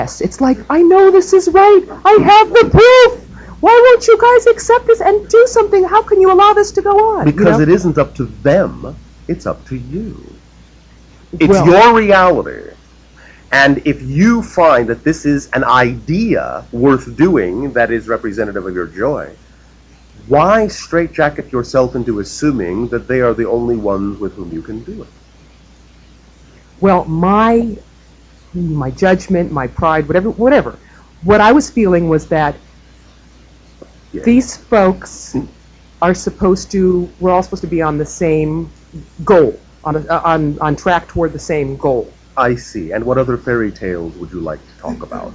Yes, it's like, I know this is right. I have the proof. Why won't you guys accept this and do something? How can you allow this to go on? Because it isn't up to them. It's up to you. It's Well- your reality. And if you find that this is an idea worth doing that is representative of your joy, why straitjacket yourself into assuming that they are the only ones with whom you can do it? Well, my judgment, my pride, whatever. What I was feeling was that Yeah. these folks we're all supposed to be on the same goal, on track toward the same goal. I see. And what other fairy tales would you like to talk about?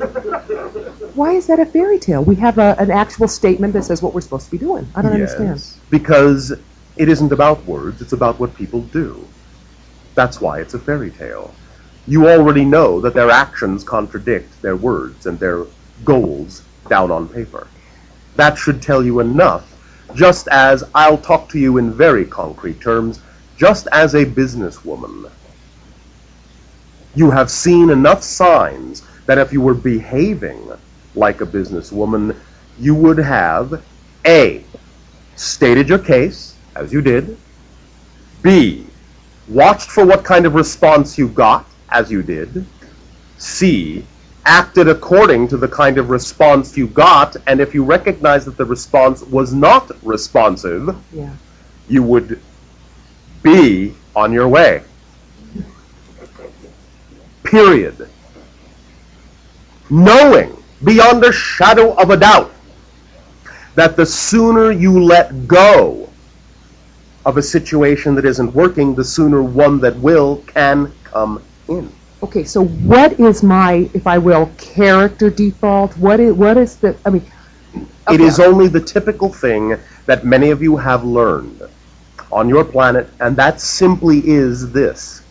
Why is that a fairy tale? We have an actual statement that says what we're supposed to be doing. I don't understand. Because it isn't about words, it's about what people do. That's why it's a fairy tale. You already know that their actions contradict their words and their goals down on paper. That should tell you enough, just as I'll talk to you in very concrete terms, just as a businesswoman. You have seen enough signs that if you were behaving like a businesswoman, you would have A, stated your case, as you did, B, watched for what kind of response you got, as you did, C, acted according to the kind of response you got, and if you recognize that the response was not responsive, Yeah. you would be on your way. Period. Knowing beyond a shadow of a doubt that the sooner you let go of a situation that isn't working, the sooner one that will can come in. Okay, so what is my, if I will, character default? What is the, I mean... It is only the typical thing that many of you have learned on your planet, and that simply is this.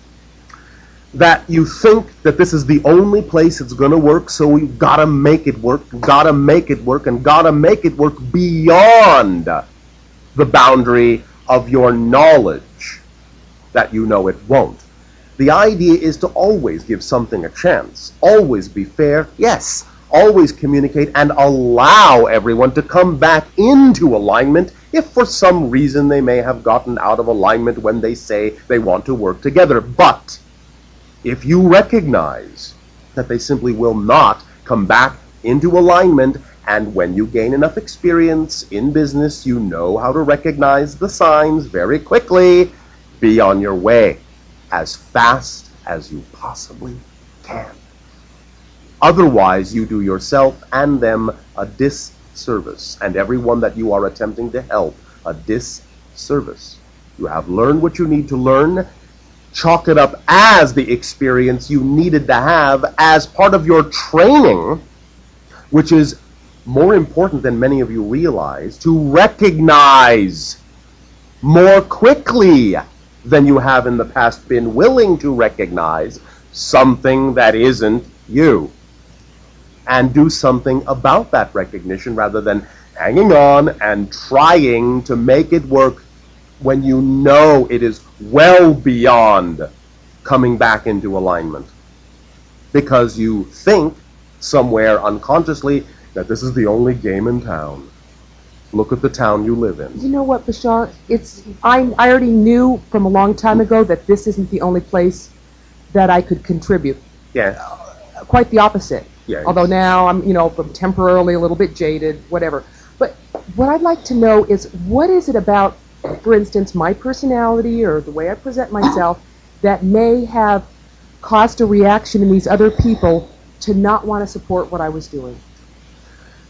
That you think that this is the only place it's going to work, so we've got to make it work, gotta make it work, and gotta make it work beyond the boundary of your knowledge that you know it won't. The idea is to always give something a chance, always be fair, yes, always communicate and allow everyone to come back into alignment if for some reason they may have gotten out of alignment when they say they want to work together. But if you recognize that they simply will not come back into alignment, and when you gain enough experience in business, you know how to recognize the signs very quickly, be on your way as fast as you possibly can. Otherwise, you do yourself and them a disservice, and everyone that you are attempting to help a disservice. You have learned what you need to learn. Chalk it up as the experience you needed to have as part of your training, which is more important than many of you realize, to recognize more quickly than you have in the past been willing to recognize something that isn't you. And do something about that recognition rather than hanging on and trying to make it work when you know it is well beyond coming back into alignment. Because you think somewhere unconsciously that this is the only game in town. Look at the town you live in. You know what, Bashar? I already knew from a long time ago that this isn't the only place that I could contribute. Yeah. Quite the opposite. Yeah. Although now I'm, temporarily a little bit jaded, whatever. But what I'd like to know is, what is it about, for instance, my personality or the way I present myself that may have caused a reaction in these other people to not want to support what I was doing?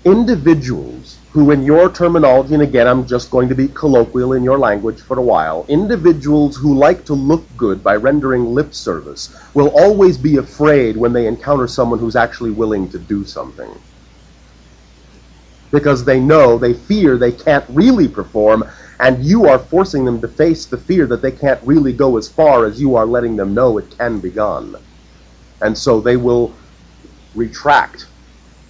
Individuals who, in your terminology, and again I'm just going to be colloquial in your language for a while, individuals who like to look good by rendering lip service will always be afraid when they encounter someone who's actually willing to do something. Because they fear they can't really perform, and you are forcing them to face the fear that they can't really go as far as you are letting them know it can be gone. And so they will retract,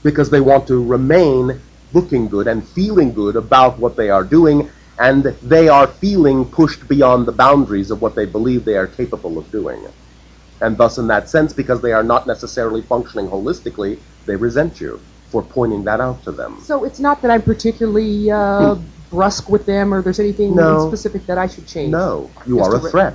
because they want to remain looking good and feeling good about what they are doing, and they are feeling pushed beyond the boundaries of what they believe they are capable of doing. And thus, in that sense, because they are not necessarily functioning holistically, they resent you for pointing that out to them. So it's not that I'm particularly brusque with them, or there's anything specific that I should change? No, you are a threat.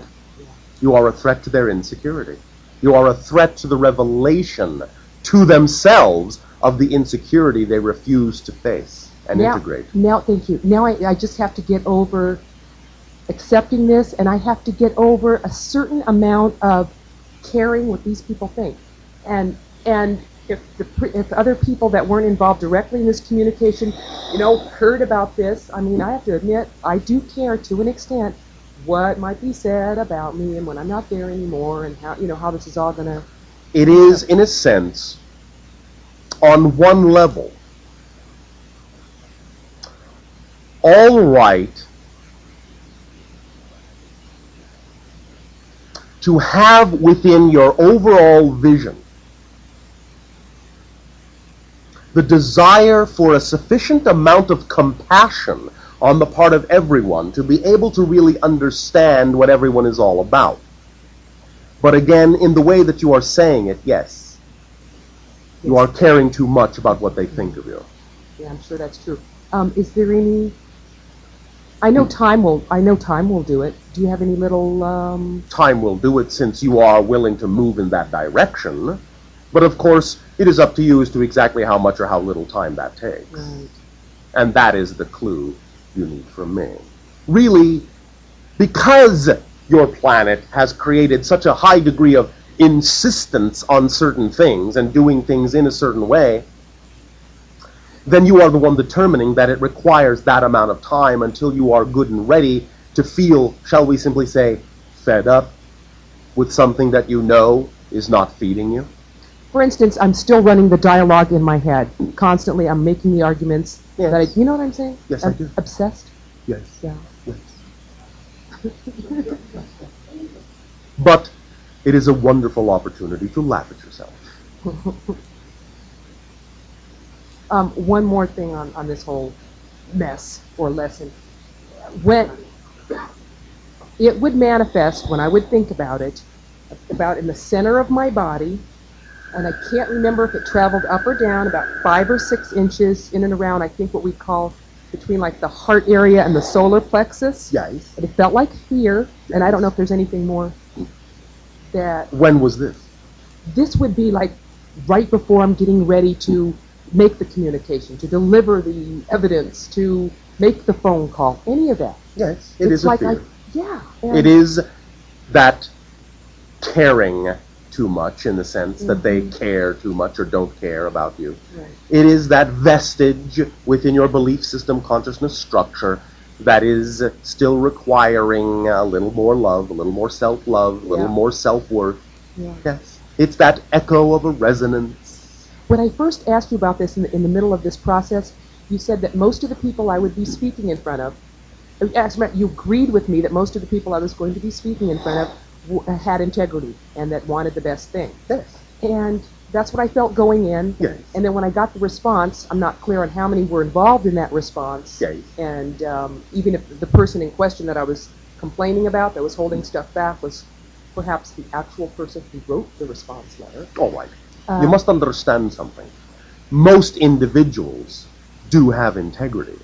You are a threat to their insecurity. You are a threat to the revelation to themselves of the insecurity they refuse to face and integrate. Now, thank you. Now I just have to get over accepting this, and I have to get over a certain amount of caring what these people think. And if other people that weren't involved directly in this communication, heard about this, I mean, I have to admit, I do care to an extent what might be said about me and when I'm not there anymore, and how this is all going to... It is, in a sense, on one level, all right to have within your overall vision the desire for a sufficient amount of compassion on the part of everyone to be able to really understand what everyone is all about. But again, in the way that you are saying it, yes, you are caring too much about what they think of you. Yeah, I'm sure that's true. Is there any... I know time will do it. Do you have any little... Time will do it, since you are willing to move in that direction. But of course, it is up to you as to exactly how much or how little time that takes. Right. And that is the clue you need from me. Really, because your planet has created such a high degree of insistence on certain things and doing things in a certain way, then you are the one determining that it requires that amount of time until you are good and ready to feel, shall we simply say, fed up with something that you know is not feeding you. For instance, I'm still running the dialogue in my head. Constantly, I'm making the arguments. Yes. You know what I'm saying? Yes, I do. Obsessed? Yes. Yeah. Yes. But it is a wonderful opportunity to laugh at yourself. One more thing on this whole mess or lesson. When it would manifest, when I would think about it, about in the center of my body, and I can't remember if it traveled up or down, about 5 or 6 inches in and around, I think what we call between like the heart area and the solar plexus. Yes. But it felt like fear, and I don't know if there's anything more that... When was this? This would be like right before I'm getting ready to make the communication, to deliver the evidence, to make the phone call, any of that. Yes, it is a fear. It is that caring too much, in the sense that they care too much or don't care about you. Right. It is that vestige within your belief system consciousness structure that is still requiring a little more love, a little more self-love, a little more self-worth. Yeah. Yes. It's that echo of a resonance. When I first asked you about this in the middle of this process, you said that most of the people I would be speaking in front of, you agreed with me that most of the people I was going to be speaking in front of had integrity and that wanted the best thing. Yes. And that's what I felt going in. Yes. And then when I got the response, I'm not clear on how many were involved in that response. Yes. And even if the person in question that I was complaining about, that was holding stuff back, was perhaps the actual person who wrote the response letter. All right. You must understand something. Most individuals do have integrity.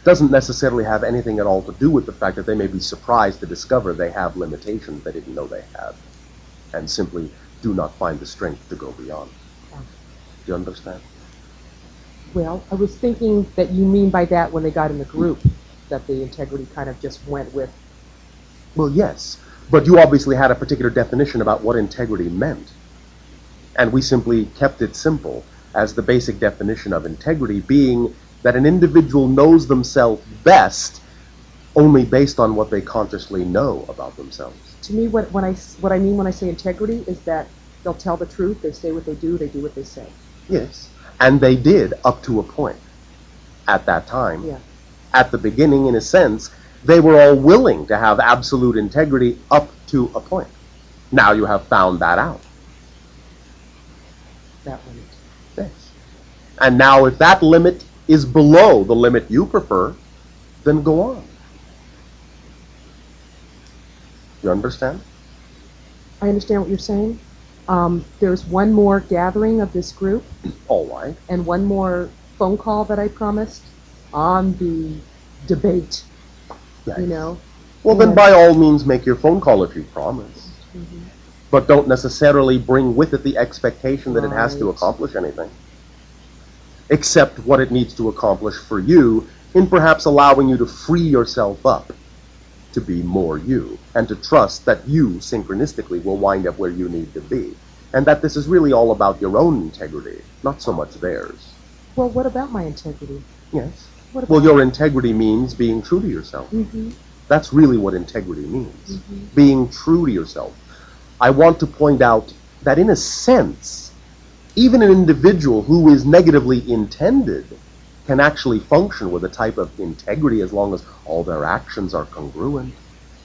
Doesn't necessarily have anything at all to do with the fact that they may be surprised to discover they have limitations they didn't know they had, and simply do not find the strength to go beyond. Do you understand? Well, I was thinking that you mean by that when they got in the group, that the integrity kind of just went with... Well, yes, but you obviously had a particular definition about what integrity meant, and we simply kept it simple as the basic definition of integrity being that an individual knows themselves best only based on what they consciously know about themselves. To me, what I mean when I say integrity is that they'll tell the truth, they say what they do what they say. Yes, and they did up to a point at that time. Yeah. At the beginning, in a sense, they were all willing to have absolute integrity up to a point. Now you have found that out. That limit. Yes. And now if that limit is below the limit you prefer, then go on. You understand? I understand what you're saying. There's one more gathering of this group All right. and one more phone call that I promised on the debate, Yes. you know. Well, then And- by all means make your phone call if you promise. Mhm. But don't necessarily bring with it the expectation that it has to Right. accomplish anything. Except what it needs to accomplish for you in perhaps allowing you to free yourself up to be more you, and to trust that you synchronistically will wind up where you need to be. And that this is really all about your own integrity, not so much theirs. Well, what about my integrity? Yes. What Well, about your integrity means being true to yourself. Mhm. That's really what integrity means. Mhm. Being true to yourself. I want to point out that in a sense, even an individual who is negatively intended can actually function with a type of integrity as long as all their actions are congruent.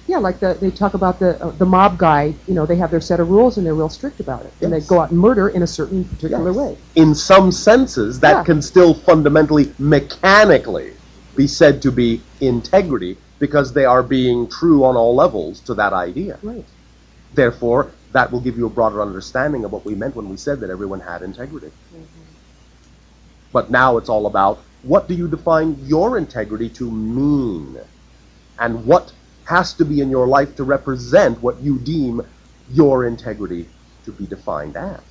Yeah, like they talk about the mob guy. You know, they have their set of rules and they're real strict about it, and they Yes. go out and murder in a certain particular Yes. way. In some senses, that Yeah. can still fundamentally, mechanically be said to be integrity because they are being true on all levels to that idea. Right. Therefore, that will give you a broader understanding of what we meant when we said that everyone had integrity. But now it's all about, what do you define your integrity to mean? And what has to be in your life to represent what you deem your integrity to be defined as,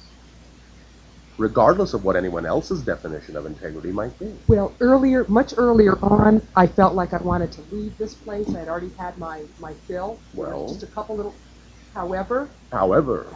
regardless of what anyone else's definition of integrity might be. Well, much earlier on, I felt like I wanted to leave this place. I had already had my fill. Well. Just a couple little. However, However,